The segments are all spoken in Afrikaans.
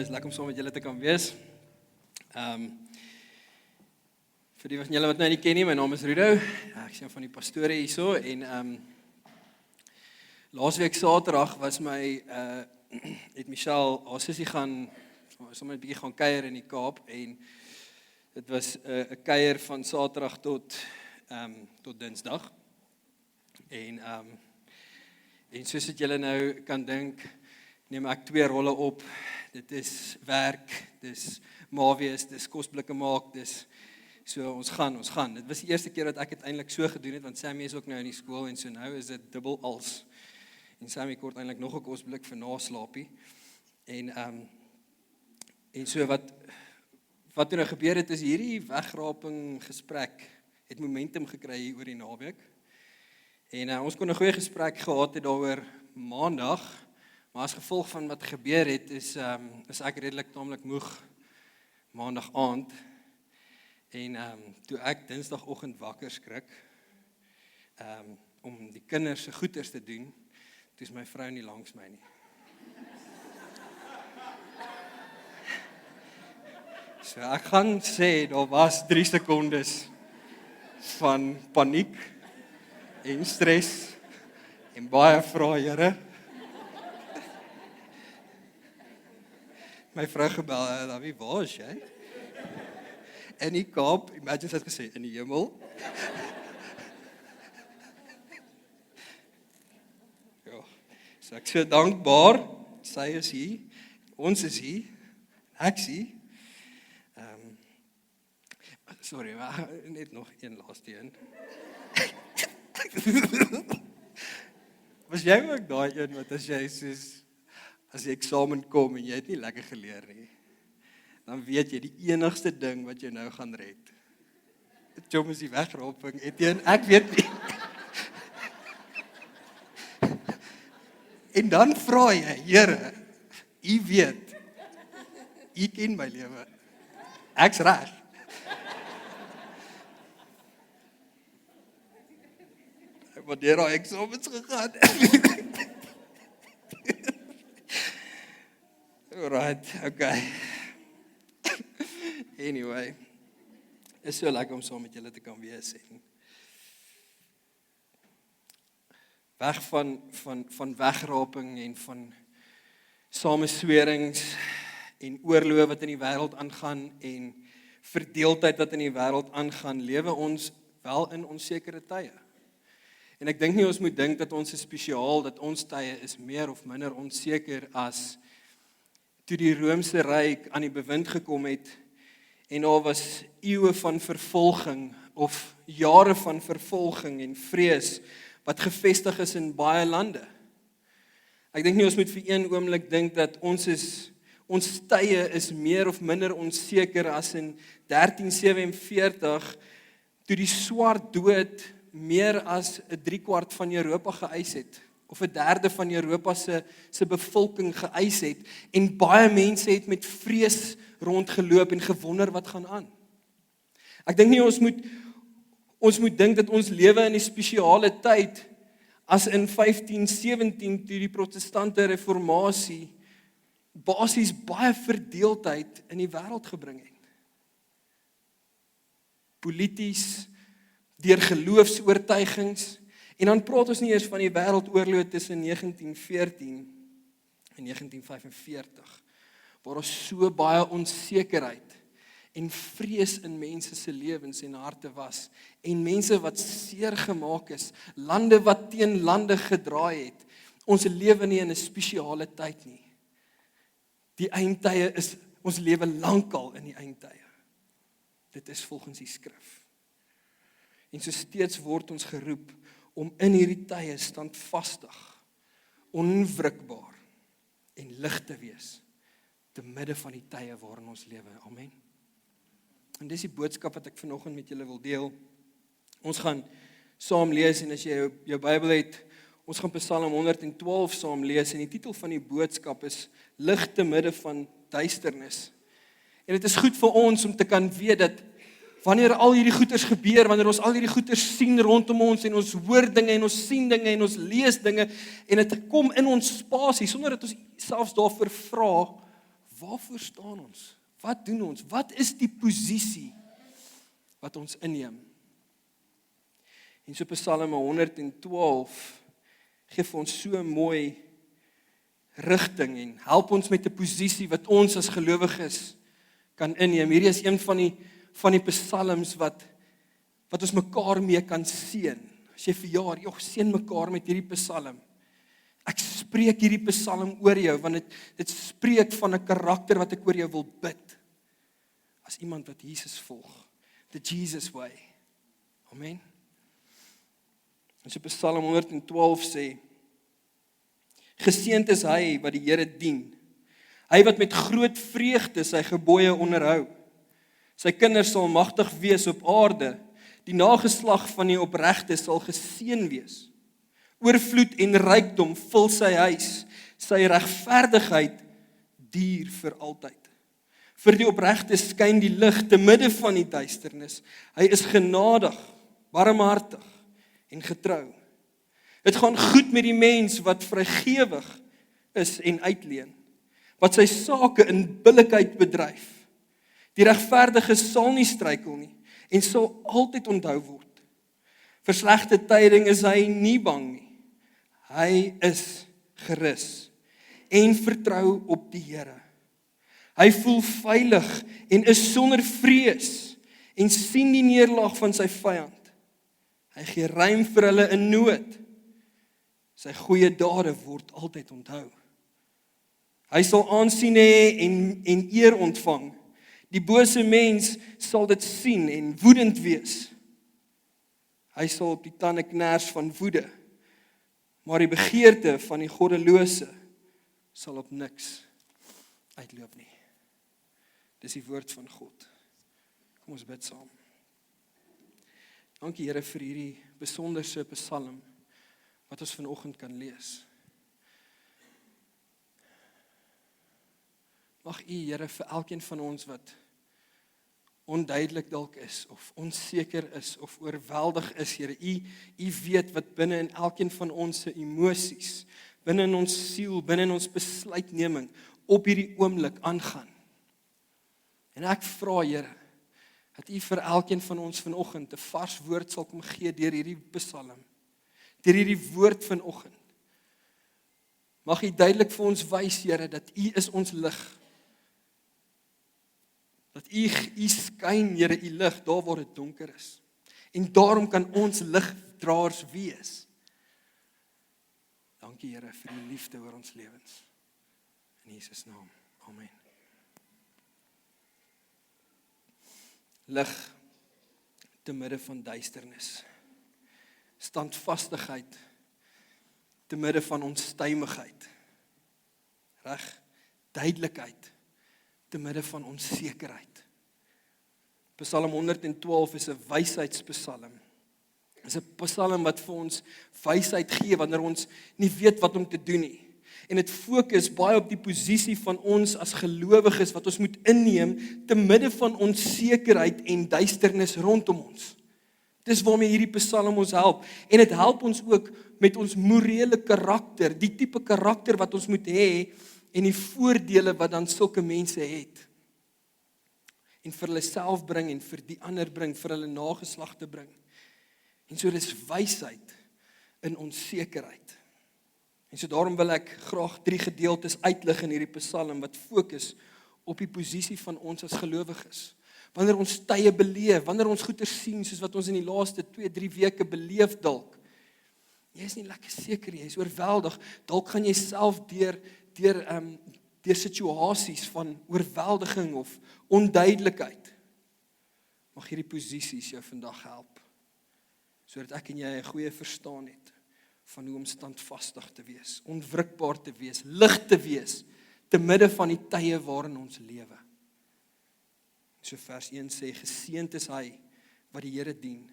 is lekker om saam met julle te kan wees. Vir die van julle wat nou nie ken nie, my naam is Rudo. Ek is een van die pastore hierso en laasweek Saterdag was my het Michelle haar sussie gaan sommer 'n bietjie gaan kuier in die Kaap en dit was 'n kuier van Saterdag tot Dinsdag. En soos wat julle nou kan dink, neem ek 2 rolle op. Dit is werk, dis mawees, dis kosblikke maak, dis so ons gaan. Dit was die eerste keer dat ek dit eintlik so gedoen het, want Sammy is ook nou in die skool en so nou is dit dubbel als. En Sammy kort eintlik nog 'n kosblik vir naslaapie. En so wat nou gebeur het is hierdie wegraping gesprek het momentum gekry hier oor die naweek. En ons kon 'n goeie gesprek gehad het daaroor Maandag. Maar as gevolg van wat gebeur het, is ek redelik taamlik moeg Maandag aand. En toe ek Dinsdagoggend wakker skrik, om die kinders se goeders te doen, toe is my vrou nie langs my nie. So ek gaan sê, daar was 3 sekondes van paniek en stres en baie vrae, Here. My vrou gebel, wie was jy? In die Kaap, imagine sy het gesê, in die hemel. Ja, so ek so dankbaar, sy is hier, ons is hier, ek is hier. Sorry, maar net nog een laaste een. Was jy ook daai een wat as jy eksamen kom en jy het nie lekker geleer nie, dan weet jy die enigste ding wat jy nou gaan red. Jom is die wegraping, ek weet nie. En dan vra jy, Here, U weet, U ken my lewe, ek's reg. Wat deur daai eksamens gegaan. Alright, okay. Anyway, is so lekker om saam met julle te kan wees en weg van wegraping en van sameswerings en oorloë wat in die wêreld aangaan en verdeeldheid wat in die wêreld aangaan, lewe ons wel in onsekere tye. En ek dink nie ons moet dink dat ons is spesiaal, dat ons tye is meer of minder onseker as toe die Romeinse Ryk aan die bewind gekom het en daar was eeue van vervolging of jare van vervolging en vrees wat gevestig is in baie lande. Ek dink nie ons moet vir een oomblik dink dat ons tye is meer of minder onseker as in 1347 toe die swart dood meer as 3/4 van Europa geëis het, of 1/3 van Europa se bevolking geëis het, en baie mense het met vrees rondgeloop en gewonder wat gaan aan. Ek dink nie ons moet dink dat ons lewe in 'n spesiale tyd as in 1517 toe die protestante reformatie basies baie verdeeldheid in die wêreld gebring het. Polities, deur geloofsoortuigings, en dan praat ons nie eers van die wêreldoorlog tussen 1914 en 1945, waar daar so baie onsekerheid en vrees in mense se lewens en harte was, en mense wat seer gemaak is, lande wat teen lande gedraai het. Ons lewe nie in 'n spesiale tyd nie. Die eindtye is, ons lewe lankal in die eindtye. Dit is volgens die skrif. En so steeds word ons geroep om in hierdie tye standvastig, onwrikbaar en lig te wees, te midde van die tye waarin ons lewe. Amen. En dis die boodskap wat ek vanoggend met julle wil deel. Ons gaan saam lees, en as jy jou Bybel het, ons gaan Psalm 112 saam lees, en die titel van die boodskap is Lig te midde van duisternis. En dit is goed vir ons om te kan weet dat wanneer al hierdie goeters gebeur, wanneer ons al hierdie goeters sien rondom ons, en ons hoor dinge, en ons sien dinge, en ons lees dinge, en dit kom in ons spasie, sonder dat ons selfs daarvoor vra, waarvoor staan ons? Wat doen ons? Wat is die posisie wat ons inneem? En so Psalm 112 gee vir ons so mooi rigting en help ons met 'n posisie wat ons as gelowiges kan inneem. Hierdie is een van die psalms wat ons mekaar mee kan seën. As jy verjaar, seën mekaar met hierdie psalm. Ek spreek hierdie psalm oor jou, want dit spreek van 'n karakter wat ek oor jou wil bid. As iemand wat Jesus volg. The Jesus way. Amen. En so Psalm 112 sê, geseënd is hy wat die Here dien. Hy wat met groot vreugde sy gebooie onderhou. Sy kinders sal magtig wees op aarde. Die nageslag van die opregte sal geseën wees. Oorvloed en rykdom vul sy huis. Sy regverdigheid duur vir altyd. Vir die opregte skyn die lig te midde van die duisternis. Hy is genadig, barmhartig en getrou. Dit gaan goed met die mens wat vrygewig is en uitleen, wat sy sake in billikheid bedryf. Die regverdige sal nie struikel nie en sal altyd onthou word. Vir slegte tyding is hy nie bang nie. Hy is gerus en vertrou op die Here. Hy voel veilig en is sonder vrees en sien die neerlaag van sy vyand. Hy gee ruim vir hulle in nood. Sy goeie dade word altyd onthou. Hy sal aansien hê en eer ontvang. Die bose mens sal dit sien en woedend wees. Hy sal op die tande kners van woede, maar die begeerte van die goddelose sal op niks uitloop nie. Dis die woord van God. Kom ons bid saam. Dankie Here vir hierdie besonderse psalm wat ons vanoggend kan lees. Mag U Here vir elkeen van ons wat onduidelik dalk is of onseker is of oorweldig is, Here, U weet wat binne in elkeen van ons se emosies, binne in ons siel, binne in ons besluitneming op hierdie oomblik aangaan. En ek vra Here dat U vir elkeen van ons vanoggend 'n vars woord sal kom gee deur hierdie psalm. Deur hierdie woord vanoggend. Mag U duidelik vir ons wys, Here, dat U is ons lig. Dat U skyn, Here, U lig daar waar dit donker is. En daarom kan ons ligdraers wees. Dankie Here vir U liefde oor ons lewens. In Jesus naam. Amen. Lig te midde van duisternis. Standvastigheid te midde van onstuimigheid. Reg, duidelikheid te midde van onsekerheid. Psalm 112 is 'n wysheidspsalm. Dit is 'n psalm wat vir ons wysheid gee wanneer ons nie weet wat om te doen nie. En dit fokus baie op die posisie van ons as gelowiges wat ons moet inneem te midde van onsekerheid en duisternis rondom ons. Dis waarmee hierdie psalm ons help. En dit help ons ook met ons morele karakter, die tipe karakter wat ons moet hê en die voordele wat dan sulke mense het. En vir hulle self bring en vir die ander bring, vir hulle nageslagte bring. En so dis wysheid in onsekerheid. En so daarom wil ek graag 3 gedeeltes uitlig in hierdie psalm wat fokus op die posisie van ons as gelowiges. Wanneer ons tye beleef, wanneer ons goeie sien soos wat ons in die laaste 2-3 weke beleef dalk. Jy is nie lekker seker jy is oorweldig. Dalk gaan jy self deur situasies van oorweldiging of onduidelikheid. Mag hierdie posisies jou vandag help sodat ek en jy 'n goeie verstaan het van hoe om standvastig te wees, onwrikbaar te wees, lig te wees te midde van die tye waarin ons lewe. So vers 1 sê, geseënd is hy wat die Here dien.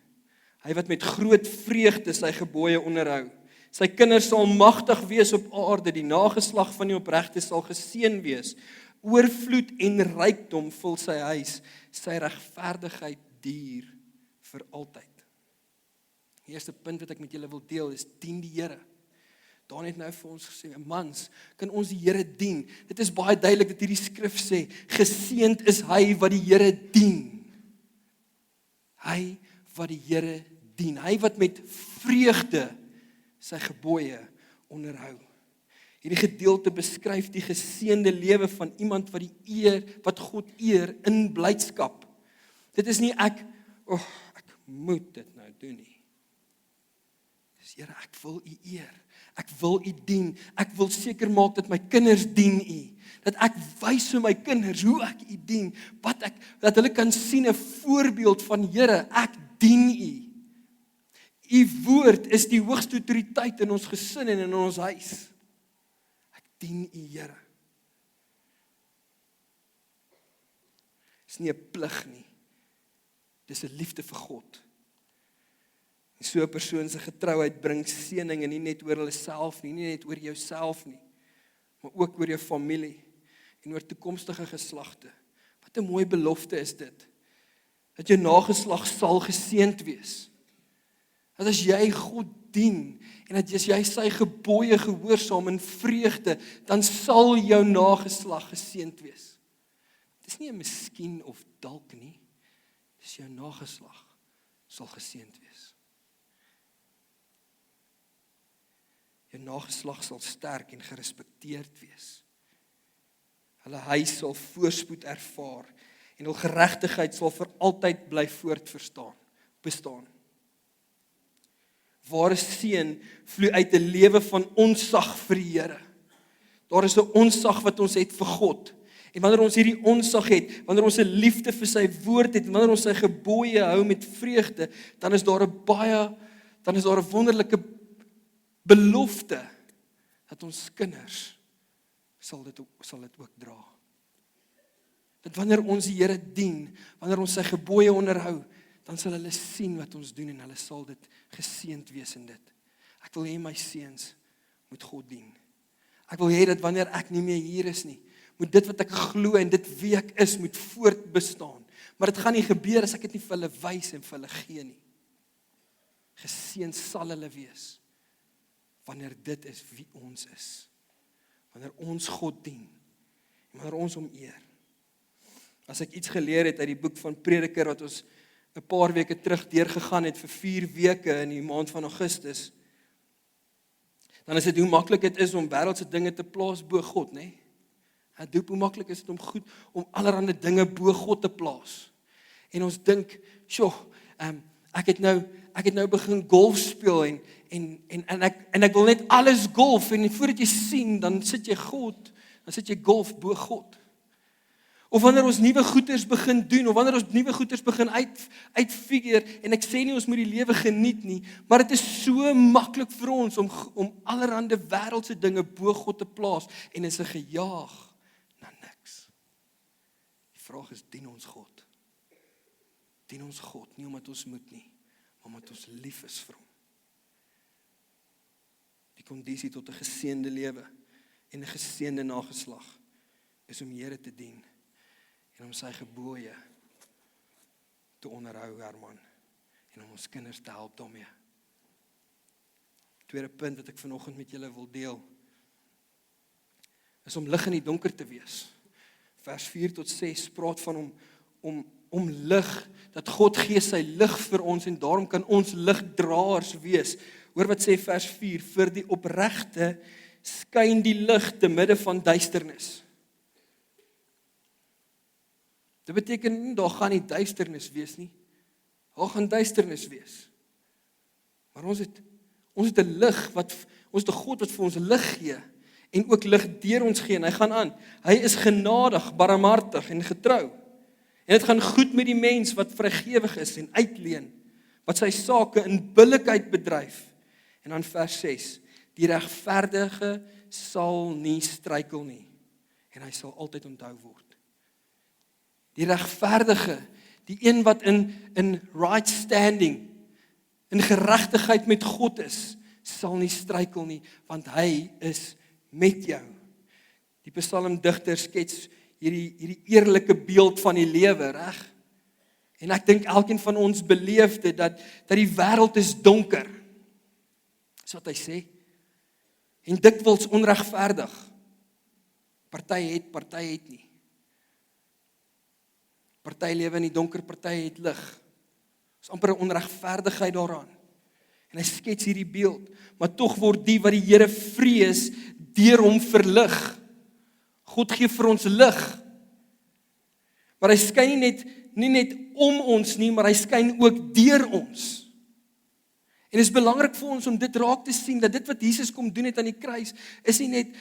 Hy wat met groot vreugde sy gebooie onderhou. Sy kinders sal magtig wees op aarde, die nageslag van die opregte sal geseën wees. Oorvloed en rykdom vul sy huis, sy regverdigheid duur vir altyd. Die eerste punt wat ek met julle wil deel is, dien die Here. Dan het nou vir ons gesê, mans, kan ons die Here dien. Dit is baie duidelik dat hierdie skrif sê, geseënd is hy wat die Here dien. Hy wat die Here dien. Hy wat met vreugde sy gebooie onderhou. Hierdie gedeelte beskryf die geseënde lewe van iemand wat God eer in blydskap. Dit is nie ek moet dit nou doen nie. Dis Here, ek wil U eer. Ek wil U dien. Ek wil seker maak dat my kinders dien U. Dat ek wys vir my kinders hoe ek U dien. Dat hulle kan sien 'n voorbeeld van Here, ek dien U. U woord is die hoogste autoriteit in ons gesin en in ons huis. Ek dien U, Here. Dis nie 'n plig nie. Dis 'n liefde vir God. En so 'n persoon se getrouheid bring seëning en nie net oor hulle self nie net oor jouself nie, maar ook oor jou familie en oor toekomstige geslagte. Wat 'n mooi belofte is dit. Dat jou nageslag sal geseënd wees. Dat as jy God dien en dat as jy sy gebooie gehoorsaam in vreugde, dan sal jou nageslag geseënd wees. Dit is nie 'n miskien of dalk nie. Dis jou nageslag sal geseënd wees. Jou nageslag sal sterk en gerespekteerd wees. Hulle huis sal voorspoed ervaar en hul geregtigheid sal vir altyd bly bestaan. Ware seën vloei uit 'n lewe van onsag vir die Here. Daar is 'n onsag wat ons het vir God. En wanneer ons hierdie onsag het, wanneer ons 'n liefde vir sy woord het, wanneer ons sy gebooie hou met vreugde, dan is daar 'n wonderlike belofte dat ons kinders sal dit ook dra. Dat wanneer ons die Here dien, wanneer ons sy gebooie onderhou, dan sal hulle sien wat ons doen en hulle sal dit geseënd wees in dit. Ek wil hê my seuns moet God dien. Ek wil hê dat wanneer ek nie meer hier is nie, moet dit wat ek glo en dit wie ek is, moet voortbestaan. Maar dit gaan nie gebeur as ek dit nie vir hulle wys en vir hulle gee nie. Geseënd sal hulle wees, wanneer dit is wie ons is. Wanneer ons God dien, en wanneer ons hom eer. As ek iets geleer het uit die boek van Prediker, wat ons 'n paar weke terug deurgegaan het vir 4 weke in die maand van Augustus, dan is dit hoe maklik dit is om wêreldse dinge te plaas bo God, né? Hoe maklik is dit om allerlei dinge bo God te plaas. En ons dink, ek het nou begin golf speel en ek wil net alles golf en voordat jy sien, dan sit jy golf bo God. Of wanneer ons nuwe goeders begin doen, of wanneer ons nuwe goeders begin uitfigure, en ek sê nie ons moet die lewe geniet nie, maar dit is so maklik vir ons om allerhande wêreldse dinge bo God te plaas, en is 'n gejaag na niks. Die vraag is, dien ons God? Dien ons God, nie omdat ons moet nie, maar omdat ons lief is vir hom. Die kondisie tot 'n geseënde lewe en 'n geseënde nageslag is om die Here te dien en om sy gebooie te onderhou, Herman, en om ons kinders te help daarmee. Tweede punt wat ek vanoggend met julle wil deel, is om lig in die donker te wees. Vers 4 tot 6 praat van om lig, dat God gee sy lig vir ons en daarom kan ons ligdraers wees. Hoor wat sê vers 4, vir die opregte skyn die lig te midde van duisternis. Dit beteken, daar gaan nie duisternis wees nie. Daar gaan duisternis wees. Maar ons het 'n lig, ons het 'n God wat vir ons lig gee, en ook lig deur ons gee, en hy gaan aan. Hy is genadig, barmhartig en getrou. En dit gaan goed met die mens wat vrygewig is en uitleen, wat sy sake in billikheid bedryf. En dan vers 6, die regverdige sal nie struikel nie, en hy sal altyd onthou word. Die regverdige, die een wat in right standing, in geregtigheid met God is, sal nie struikel nie, want hy is met jou. Die psalmdigter skets hierdie eerlike beeld van die lewe, reg? En ek dink elkeen van ons beleef dit, dat die wêreld is donker. Dis wat hy sê. En dikwels onregverdig. Party het nie. Party lewe in die donker, party het lig. Is amper 'n onregverdigheid daaraan. En hy skets hierdie beeld, maar tog word die wat die Here vrees deur hom verlig. God gee vir ons lig. Maar hy skyn nie net om ons nie, maar hy skyn ook deur ons. En dit is belangrik vir ons om dit raak te sien, dat dit wat Jesus kom doen het aan die kruis, is nie net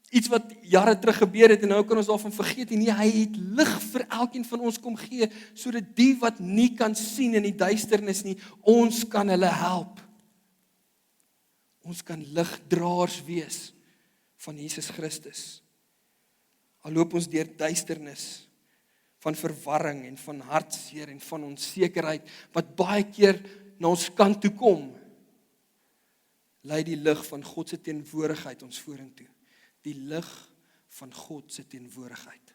iets wat jare terug gebeur het en nou kan ons daarvan vergeet nie. Hy het lig vir elkeen van ons kom gee, sodat die wat nie kan sien in die duisternis nie, ons kan hulle help. Ons kan ligdraers wees van Jesus Christus. Al loop ons deur duisternis van verwarring en van hartseer en van onsekerheid, wat baie keer na ons kant toe kom, lei die lig van God se teenwoordigheid ons vorentoe. Die lig van God se teenwoordigheid.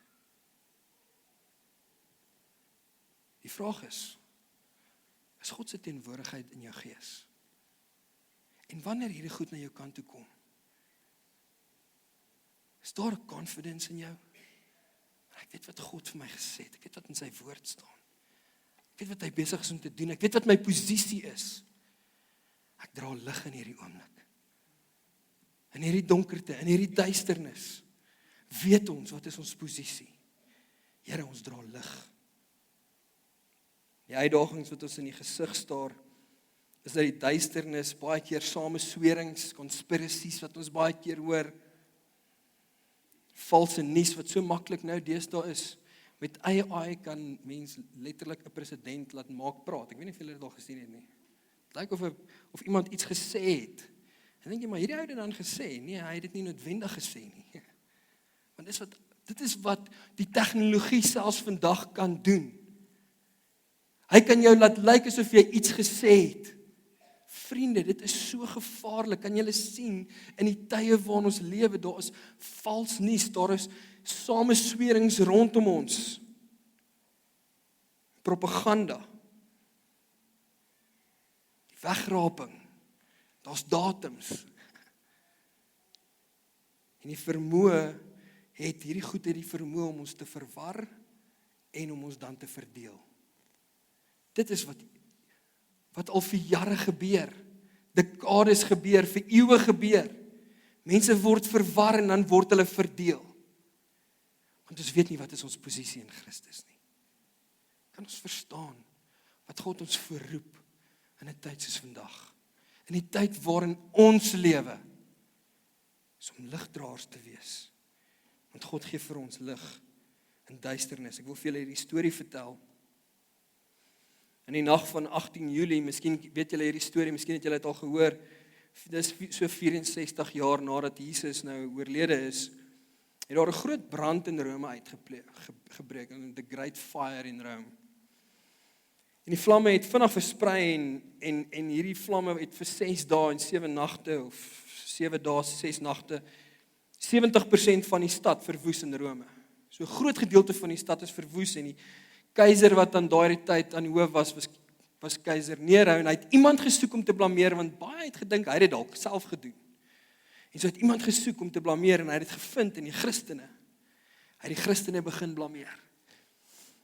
Die vraag is God se teenwoordigheid in jou gees? En wanneer hierdie goed na jou kant toe kom, is daar 'n confidence in jou? Ek weet wat God vir my gesê het, ek weet wat in sy woord staan. Ek weet wat hy besig is om te doen, ek weet wat my posisie is. Ek dra lig in hierdie oomblik. In hierdie donkerte, in hierdie duisternis, weet ons wat is ons posisie. Here, ons dra lig. Die uitdagings wat ons in die gesig staar, is dat die duisternis baie keer sameswerings, conspiracies wat ons baie keer hoor, valse nuus wat so maklik nou deesdae is. Met AI kan mens letterlik 'n president laat maak praat. Ek weet nie of julle dit al gesien het nie. Dit lyk of iemand iets gesê het. En dink jy, maar hierdie ou het dit dan gesê? Nee, hy het dit nie noodwendig gesê nie. Want dit is wat die tegnologie selfs vandag kan doen. Hy kan jou laat lyk asof jy iets gesê het. Vriende, dit is so gevaarlik. Kan julle sien in die tye waarin ons lewe, daar is vals nuus, daar is sameswerings rondom ons. Propaganda. Die wegraping. Daar's datums. En die vermoë hierdie goed het die vermoë om ons te verwar en om ons dan te verdeel. Dit is wat al vir jare gebeur. Dekades gebeur, vir eeue gebeur. Mense word verwar en dan word hulle verdeel. Want ons weet nie wat is ons posisie in Christus nie. Kan ons verstaan wat God ons voorroep in 'n tyd soos vandag? In die tyd waarin ons lewe is om ligdraers te wees. Want God gee vir ons lig in duisternis. Ek wil vir julle hierdie storie vertel. In die nag van 18 Julie, miskien weet julle hierdie storie, miskien het julle dit al gehoor. Dis so 64 jaar nadat Jesus nou oorlede is, het daar 'n groot brand in Rome uitgebreek, the Great Fire in Rome. En die vlamme het vinnig versprei en hierdie vlamme het vir 6 dae en 7 nagte of 7 dae, 6 nagte 70% van die stad verwoes in Rome. So 'n groot gedeelte van die stad is verwoes en die keiser wat aan daardie tyd aan die hoof was keiser Nero en hy het iemand gesoek om te blameer want baie het gedink hy het dit dalk self gedoen. En so het iemand gesoek om te blameer en hy het dit gevind in die Christene. Hy het die Christene begin blameer.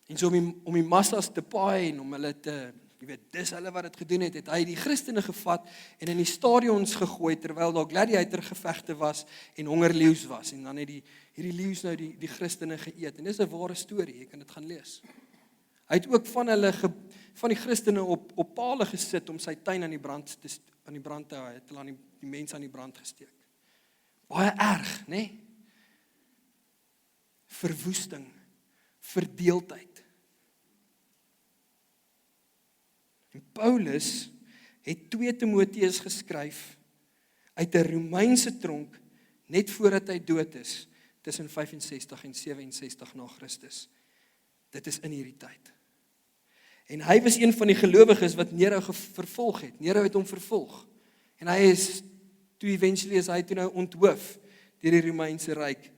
En so om die massas te paai en om hulle te, jy weet, dis hulle wat dit gedoen het, het hy die Christene gevat en in die stadions gegooi terwyl daar gladiator gevegte was en hongerleeu's was en dan het hierdie leeu's nou die Christene geëet en dis 'n ware storie, jy kan dit gaan lees. Hy het ook van die Christene op pale gesit om sy tuin aan die brand te hou, hy het hulle aan die mense aan die brand gesteek. Baie erg, né? Verwoesting, verdeeldheid. En Paulus het 2 Timoteus geskryf uit 'n Romeinse tronk net voordat hy dood is, tussen 65 en 67 na Christus. Dit is in hierdie tyd. En hy was een van die gelowiges wat Nero vervolg het. Nero het hom vervolg. En hy is toe nou onthoof deur die Romeinse ryk.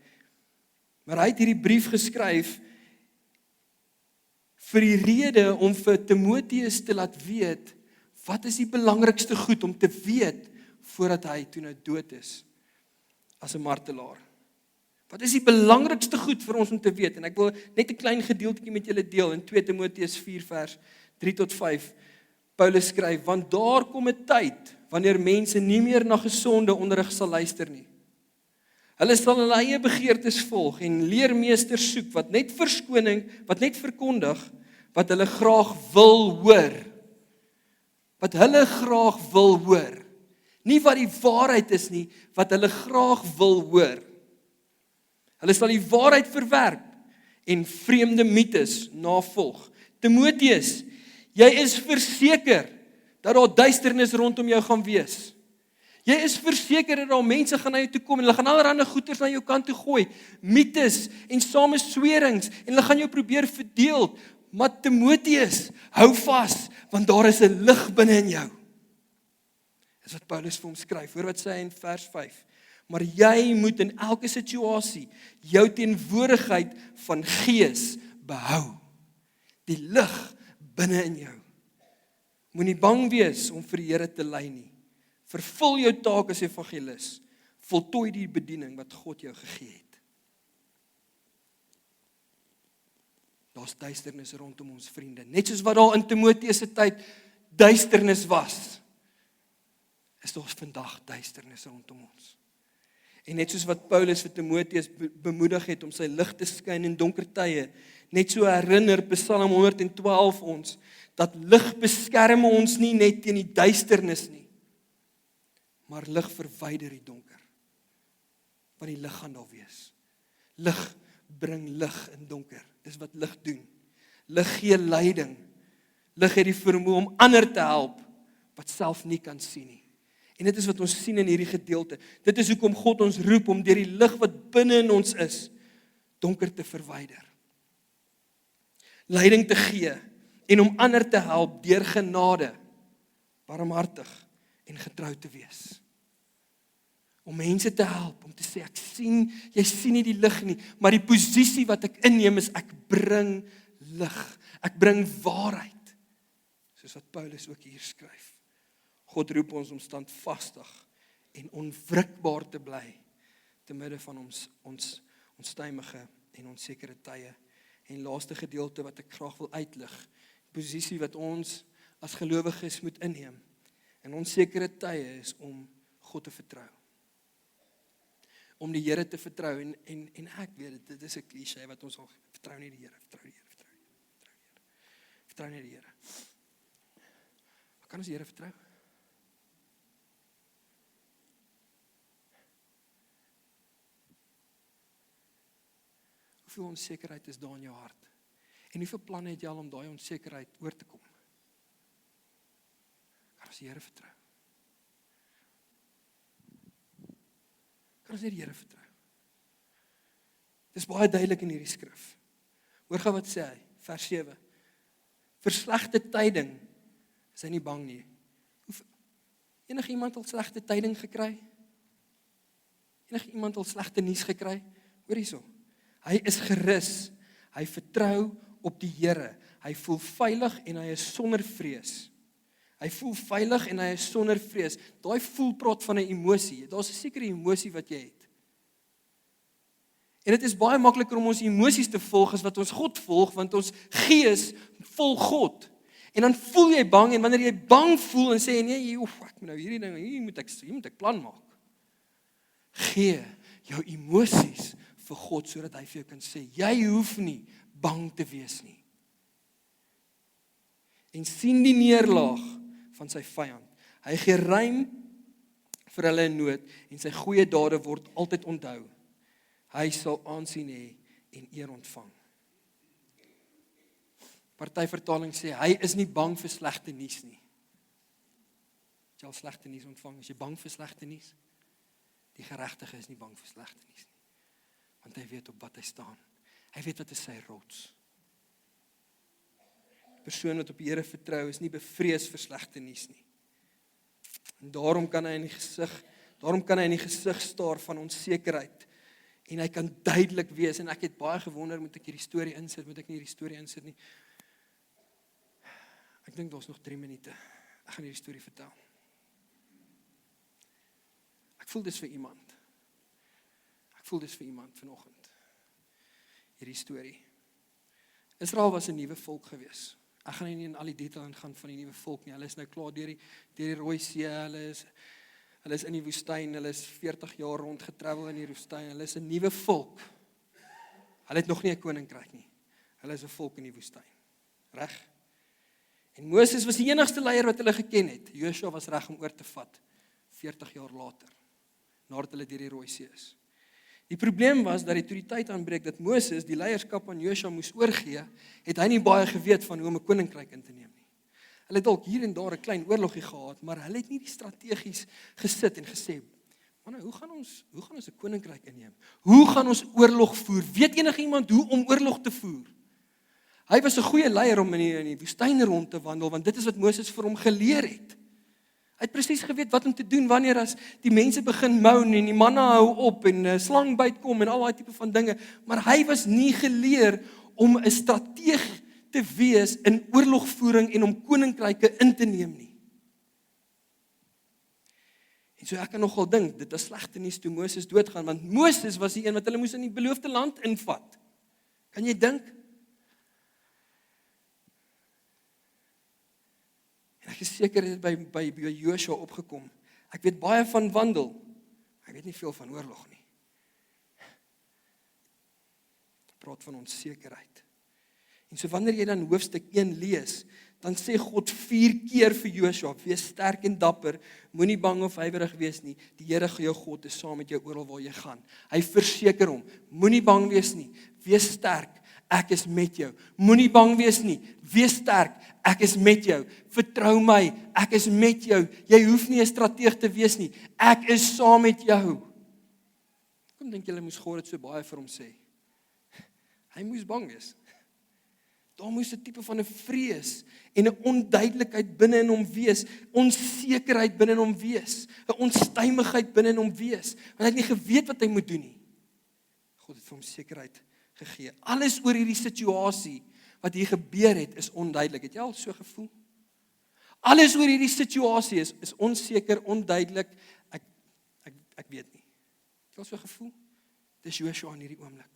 Maar hy het hierdie brief geskryf vir die rede om vir Timoteus te laat weet, wat is die belangrikste goed om te weet voordat hy toe nou dood is, as 'n martelaar? Wat is die belangrikste goed vir ons om te weet? En ek wil net 'n klein gedeeltjie met julle deel in 2 Timoteus 4 vers 3 tot 5. Paulus skryf, want daar kom 'n tyd wanneer mense nie meer na gesonde onderrig sal luister nie. Hulle sal hulle eie begeertes volg en leermeesters soek wat net verkondig wat hulle graag wil hoor. Wat hulle graag wil hoor. Nie wat die waarheid is nie, wat hulle graag wil hoor. Hulle sal die waarheid verwerp en vreemde mites navolg. Timoteus, jy is verseker dat daar duisternis rondom jou gaan wees. Jy is verseker dat daar mense gaan na jou toe kom en hulle gaan allerlei goeters na jou kant toe gooi, mites en sameswerings en hulle gaan jou probeer verdeel. Maar Timoteus, hou vas, want daar is 'n lig binne in jou. Dis wat Paulus vir hom skryf. Hoor wat sê hy in vers 5. Maar jy moet in elke situasie jou teenwoordigheid van gees behou. Die lig binne in jou. Moenie bang wees om vir die Here te ly nie. Vervul jou taak as evangelis. Voltooi die bediening wat God jou gegee het. Daar's duisternis rondom ons vriende. Net soos wat daar in Timoteus se tyd duisternis was, is daar vandag duisternis rondom ons. En net soos wat Paulus vir Timoteus bemoedig het om sy lig te skyn in donker tye, net so herinner Psalm 112 ons, dat lig beskerm ons nie net teen die duisternis nie, maar lig verwyder die donker. Want die lig gaan daar wees. Lig bring lig in donker. Dis wat lig doen. Lig gee leiding. Lig het die vermoë om ander te help wat self nie kan sien nie. En dit is wat ons sien in hierdie gedeelte. Dit is hoekom God ons roep om deur die lig wat binne in ons is, donker te verwyder. Leiding te gee en om ander te help deur genade, barmhartig en getrou te wees. Om mense te help, om te sê, jy sien nie die lig nie, maar die posisie wat ek inneem is, ek bring lig, ek bring waarheid, soos wat Paulus ook hier skryf. God roep ons om standvastig en onwrikbaar te bly, te midde van ons onstuimige en onsekere tye. En laaste gedeelte wat ek graag wil uitlig, posisie wat ons as gelowiges moet inneem, in onsekere tye is om God te vertrou. Om die Here te vertrou en ek weet dit is 'n klise wat ons al vertrou nie die Here, vertrou nie die Here. Wat kan ons die Here vertrou? Hoeveel onsekerheid is daar in jou hart? En hoeveel planne het jy al om daai onsekerheid oor te kom? Kan ons die Here vertrou? Kan ons net die Here vertrou? Dit is baie duidelik in hierdie skrif. Hoor gou wat sê hy, vers 7. Vir slegte tyding is hy nie bang nie. Enige iemand al slegte tyding gekry? Enige iemand al slegte nuus gekry? Hoor hierso. Hy is gerus, hy vertrou op die Here. Hy voel veilig en hy is sonder vrees. Hy voel veilig en hy is sonder vrees. Daai voel praat van 'n emosie. Daar's 'n sekere emosie wat jy het. En dit is baie makliker om ons emosies te volg as wat ons God volg, want ons gees volg God. En dan voel jy bang, en wanneer jy bang voel en sê, nee, ek moet nou hierdie ding, hier moet ek plan maak. Gee jou emosies vir God, sodat hy vir jou kan sê, jy hoef nie bang te wees nie. En sien die neerlaag van sy vyand. Hy gee ruim vir hulle in nood, en sy goeie dade word altyd onthou. Hy sal aansien hê en eer ontvang. Party vertaling sê, hy is nie bang vir slegte nuus nie. As jy al slegte nuus ontvang, is jy bang vir slegte nuus? Die geregtige is nie bang vir slegte nuus nie. Want hy weet op wat hy staan. Hy weet wat is sy rots. Die persoon wat op die Here vertrou is nie bevrees vir slegte nuus nie. En daarom kan hy in die gesig staar van onsekerheid. En hy kan duidelik wees, en ek het baie gewonder, moet ek hierdie storie insit, moet ek nie hierdie storie insit nie. Ek dink daar's nog 3 minute. Ek gaan hierdie storie vertel. Ek voel dis vir iemand. voel dis vir iemand vanoggend. Hierdie storie. Israel was 'n nuwe volk gewees. Ek gaan nie in al die detail ingaan van die nuwe volk nie. Hulle is nou klaar deur die Rooi See, hulle is in die woestyn, hulle is 40 jaar rond getravel in die woestyn. Hulle is 'n nuwe volk. Hulle het nog nie 'n koninkryk nie. Hulle is 'n volk in die woestyn. Reg? En Moses was die enigste leier wat hulle geken het. Joshua was reg om oor te vat 40 jaar later, nadat hulle deur die Rooi See is. Die probleem was dat toe die tyd aanbreek dat Moses die leierskap aan Joshua moes oorgee, het hy nie baie geweet van hoe om 'n koninkryk in te neem nie. Hulle het dalk hier en daar 'n klein oorlogie gehad, maar hulle het nie die strategies gesit en gesê, "Man, hoe gaan ons 'n koninkryk inneem? Hoe gaan ons oorlog voer? Weet enige iemand hoe om oorlog te voer?" Hy was 'n goeie leier om in die woestyn rond te wandel, want dit is wat Moses vir hom geleer het. Hy het presies geweet wat om te doen wanneer as die mense begin moan en die manne hou op en 'n slang byt kom en al daai tipe van dinge, maar hy was nie geleer om 'n strateeg te wees in oorlogvoering en om koninkryke in te neem nie. En so ek kan nogal dink, dit is slegte nuus toe Moses doodgaan, want Moses was die een wat hulle moes in die beloofde land invat. Kan jy dink? Ek is seker dit het by Joshua opgekom. Ek weet baie van wandel. Ek weet nie veel van oorlog nie. Ek praat van onsekerheid. En so wanneer jy dan hoofstuk 1 lees, dan sê God 4 keer vir Joshua, wees sterk en dapper, moenie bang of huiwerig wees nie. Die Here jou God is saam met jou oral waar jy gaan. Hy verseker hom, moenie bang wees nie, wees sterk. Ek is met jou. Moenie bang wees nie. Wees sterk. Ek is met jou. Vertrou my. Ek is met jou. Jy hoef nie 'n strateeg te wees nie. Ek is saam met jou. Kom dink julle moes God dit so baie vir hom sê? Hy moes bang wees. Daar moes 'n tipe van 'n vrees en 'n onduidelikheid binne in hom wees, onsekerheid binne in hom wees, 'n onstuimigheid binne in hom wees, want hy het nie geweet wat hy moet doen nie. God het vir hom sekerheid gegee. Alles oor hierdie situasie wat hier gebeur het is onduidelik. Het jy al so gevoel? Alles oor hierdie situasie is onseker, onduidelik. Ek weet nie. Het jy al so gevoel? Dis Joshua in hierdie oomblik.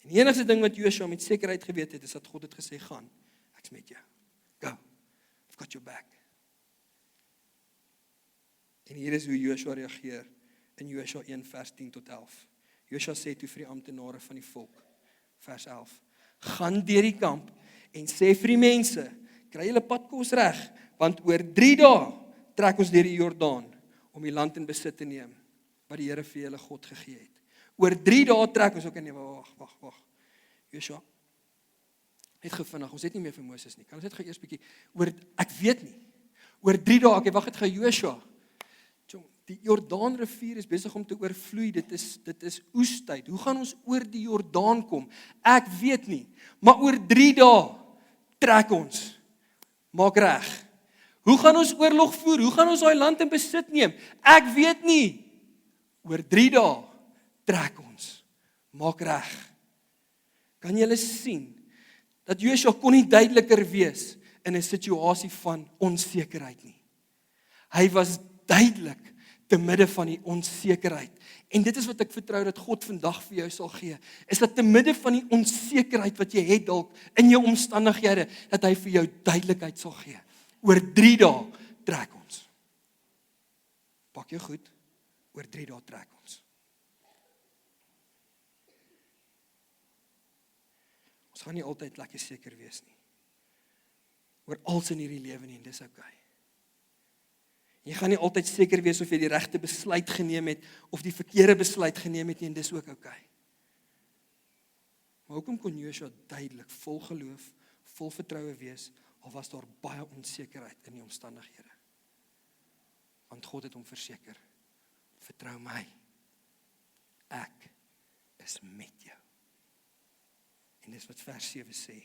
En die enigste ding wat Joshua met sekerheid geweet het, is dat God het gesê, gaan, ek's met jou. Go, I've got your back. En hier is hoe Joshua reageer in Joshua 1 vers 10 tot 11. Joshua sê toe vir die amptenare van die volk, vers 11, gaan deur die kamp en sê vir die mense, kry julle padkos reg, want oor 3 dae trek ons deur die Jordaan om die land in besit te neem, wat die Here vir julle God gegee het. Oor 3 dae trek ons ook in, wag. Joshua, net gou vinnig, ons het nie meer vir Moses nie, kan ons net gou eers bietjie, ek weet nie, oor 3 dae, okay, wag, het gou Joshua, die Jordaanrivier is besig om te oorvloei, dit is oestyd, hoe gaan ons oor die Jordaan kom? Ek weet nie, maar oor 3 dae trek ons, maak reg. Hoe gaan ons oorlog voer? Hoe gaan ons daai land in besit neem? Ek weet nie, oor 3 dae trek ons, maak reg. Kan julle sien, dat Joshua kon nie duideliker wees in 'n situasie van onsekerheid nie. Hy was duidelik te midde van die onsekerheid. En dit is wat ek vertrou dat God vandag vir jou sal gee, is dat te midde van die onsekerheid wat jy het dalk in jou omstandighede, dat hy vir jou duidelikheid sal gee. Oor 3 dae trek ons. Pak jou goed, oor 3 dae trek ons. Ons gaan nie altyd lekker seker wees nie. Oor alles in hierdie lewe nie, en dis okay. Jy gaan nie altyd seker wees of jy die regte besluit geneem het, of die verkeerde besluit geneem het nie, en dis ook okay. Maar hoekom kon Joshua duidelik, vol geloof, vol vertroue wees, al was daar baie onsekerheid in die omstandighede? Want God het hom verseker, vertrou my, ek is met jou. En dis wat vers 7 sê,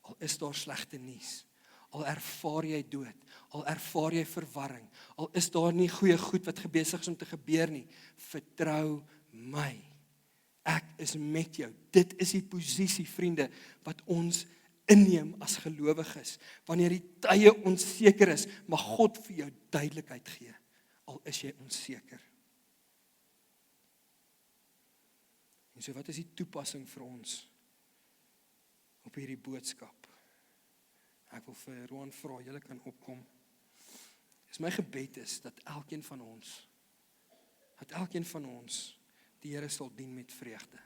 al is daar slegte nuus, al ervaar jy dood, al ervaar jy verwarring, al is daar nie goeie goed wat besig is om te gebeur nie, vertrou my, ek is met jou. Dit is die posisie, vriende, wat ons inneem as gelowiges, wanneer die tye onseker is, mag God vir jou duidelikheid gee, al is jy onseker. En so wat is die toepassing vir ons op hierdie boodskap? Ek wil vir Roan vra, julle kan opkom. Dis my gebed is dat elkeen van ons die Here sal dien met vreugde.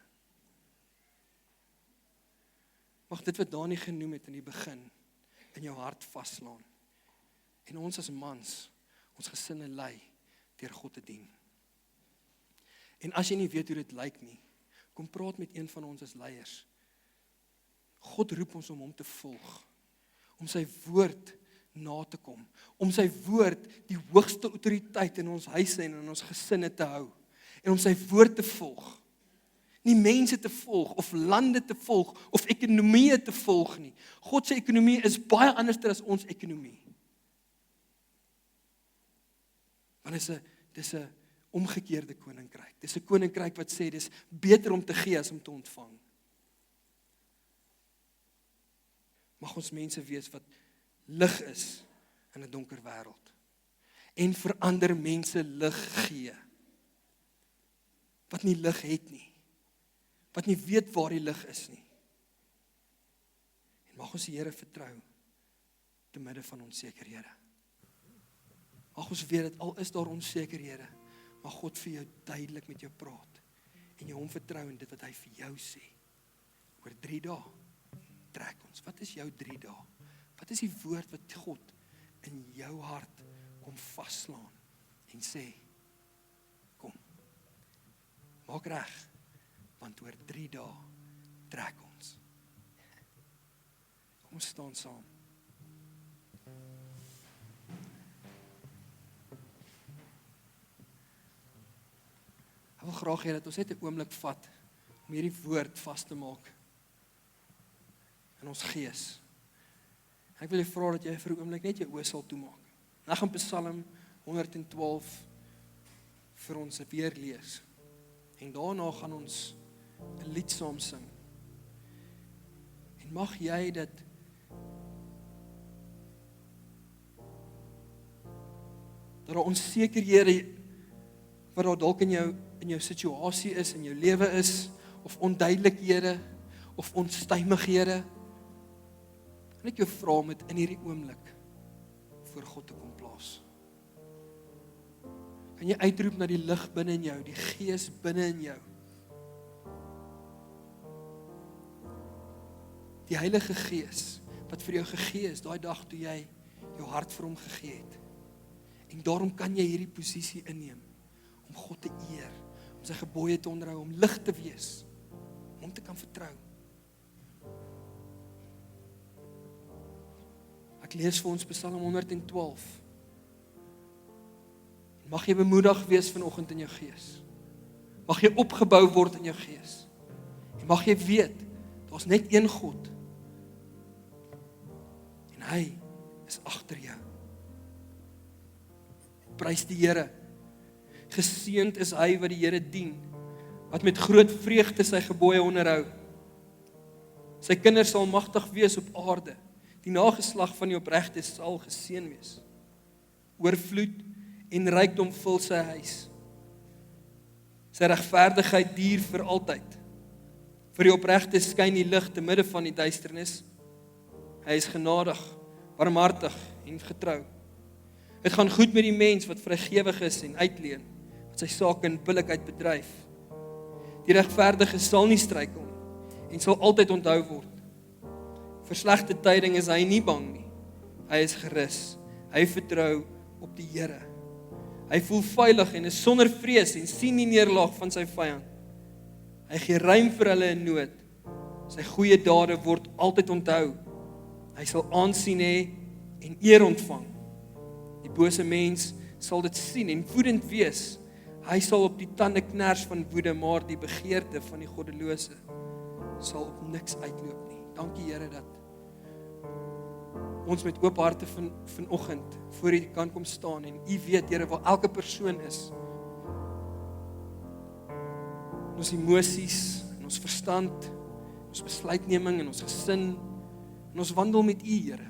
Mag dit wat Dani genoem het in die begin in jou hart vaslaan. En ons as mans, ons gesinne lei deur God te dien. En as jy nie weet hoe dit lyk nie, kom praat met een van ons as leiers. God roep ons om hom te volg, om sy woord na te kom, om sy woord die hoogste autoriteit in ons huise en in ons gesinne te hou, en om sy woord te volg. Nie mense te volg, of lande te volg, of ekonomieë te volg nie. God se ekonomie is baie anders as ons ekonomie. Want dis 'n omgekeerde koninkryk. Dis 'n koninkryk wat sê dis beter om te gee as om te ontvang. Mag ons mense wees wat lig is in 'n donker wêreld en vir ander mense lig gee wat nie lig het nie, wat nie weet waar die lig is nie. En mag ons die Here vertrou te midde van onsekerhede. Mag ons weet dat al is daar onsekerhede, mag God vir jou duidelik met jou praat en jou hom vertrou in dit wat hy vir jou sê. Oor 3 dae trek ons. Wat is jou 3 dae? Wat is die woord wat God in jou hart kom vaslaan en sê, kom, maak reg, want oor 3 dae trek ons. Kom ons staan saam. Ek wil graag hê dat ons net 'n oomblik vat om hierdie woord vas te maak in ons gees. Ek wil jou vra dat jy vir 'n oomblik net jou oë sal toemaak. Ek gaan Psalm 112 vir ons weer lees. En daarna gaan ons 'n lied saam sing. En mag jy dat daar onsekerhede wat daar dalk in jou situasie is, in jou lewe is, of onduidelikhede, of onstuimighede, en ek jou vra om dit in hierdie oomblik voor God te kom plaas. Kan jy uitroep na die lig binne in jou, die gees binne in jou? Die Heilige Gees, wat vir jou gegee is, daai dag toe jy jou hart vir hom gegee het. En daarom kan jy hierdie posisie inneem, om God te eer, om sy gebooie te onderhou, om lig te wees, om hom te kan vertrou. Ek lees vir ons Psalm 112. Mag jy bemoedig wees vanoggend in jou gees. Mag jy opgebou word in jou gees. En mag jy weet, daar's net een God. En hy is agter jou. Prys die Here. Geseënd is hy wat die Here dien, wat met groot vreugde sy gebooie onderhou. Sy kinders sal magtig wees op aarde. Die nageslag van die opregtes sal geseën wees. Oorvloed en rykdom vul sy huis. Sy regverdigheid duur vir altyd. Vir die opregtes skyn die lig te midde van die duisternis. Hy is genadig, barmhartig en getrou. Dit gaan goed met die mens wat vrygewig is en uitleen, wat sy sake in billikheid bedryf. Die regverdige sal nie struikel nie en sal altyd onthou word. Vir slegte tyding is hy nie bang nie. Hy is gerus. Hy vertrou op die Here. Hy voel veilig en is sonder vrees en sien nie neerlaag van sy vyand. Hy gee ruim vir hulle in nood. Sy goeie dade word altyd onthou. Hy sal aansien hê en eer ontvang. Die bose mens sal dit sien en woedend wees. Hy sal op die tande kners van woede, maar die begeerte van die goddelose sal op niks uitloop nie. Dankie Here dat ons met oop harte vanoggend voor U kan kom staan en U weet Here waar elke persoon is. In ons emosies, in ons verstand, in ons besluitneming, in ons gesin, in ons wandel met U, Here.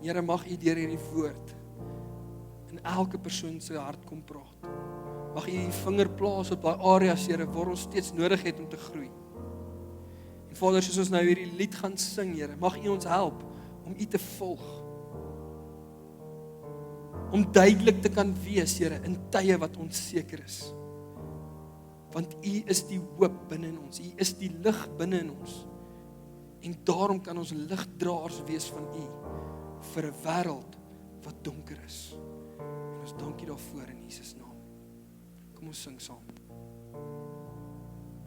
Here, mag U deur hierdie woord in elke persoon se hart kom praat. Mag U U vinger plaas op daai areas, Here, waar ons steeds nodig het om te groei. En Vader, soos ons nou hierdie lied gaan sing, Here, mag U ons help om U te volg. Om duidelik te kan wees, Here, in tye wat onseker is. Want U is die hoop binne in ons, U is die lig binne in ons. En daarom kan ons ligdraers wees van U vir 'n wêreld wat donker is. En ons dank U daarvoor in Jesus naam. Kom ons sing saam.